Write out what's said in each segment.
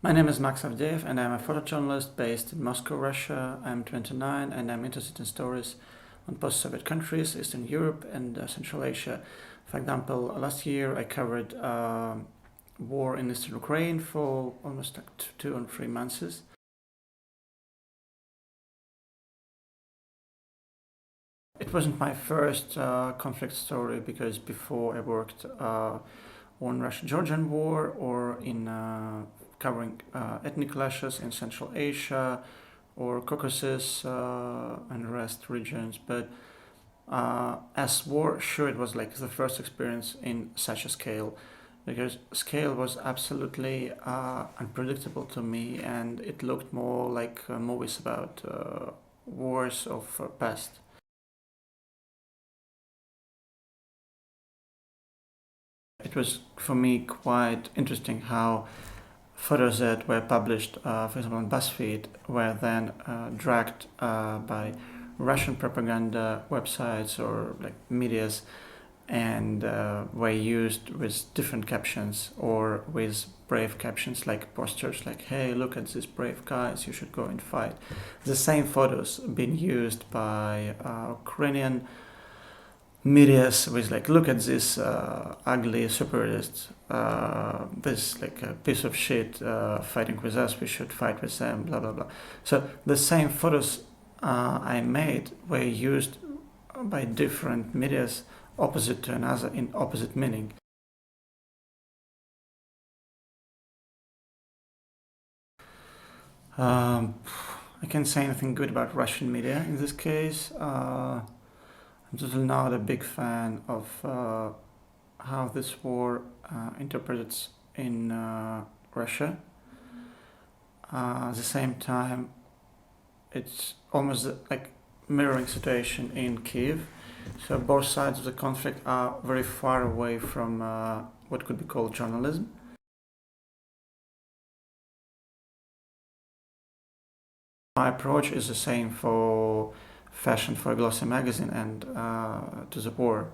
My name is Avdeev and I'm a photojournalist based in Moscow, Russia. I'm 29 and I'm interested in stories on post-Soviet countries, Eastern Europe and Central Asia. For example, last year I covered war in Eastern Ukraine for almost like 2 or 3 months. It wasn't my first conflict story because before I worked on Russian-Georgian war or in covering ethnic clashes in Central Asia or Caucasus and rest regions. But as war, sure, it was like the first experience in such a scale because scale was absolutely unpredictable to me and it looked more like movies about wars of past. It was for me quite interesting how photos that were published, for example, on BuzzFeed, were then dragged by Russian propaganda websites or like medias and were used with different captions or with brave captions like posters like, hey, look at these brave guys, you should go and fight. The same photos being used by Ukrainian medias with like, look at this ugly separatist, this like a piece of shit fighting with us, we should fight with them, blah blah blah. So the same photos I made were used by different medias opposite to another in opposite meaning. um, I can't say anything good about Russian media in this case. I'm totally not a big fan of how this war interpreted in Russia. At the same time, it's almost like mirroring situation in Kiev. So both sides of the conflict are very far away from what could be called journalism. My approach is the same for fashion for a glossy magazine and to the war.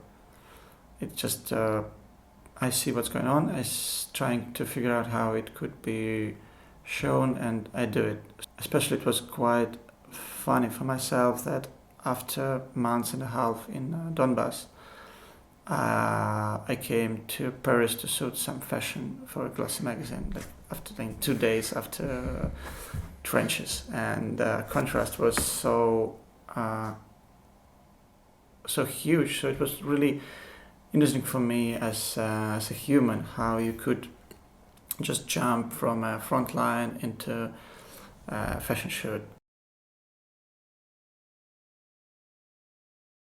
It just I see what's going on. I'm trying to figure out how it could be shown, and I do it. Especially, it was quite funny for myself that after months and a half in Donbass, I came to Paris to shoot some fashion for a glossy magazine. Like after like 2 days after trenches, and contrast was so huge. So it was really interesting for me as a human how you could just jump from a front line into a fashion shoot.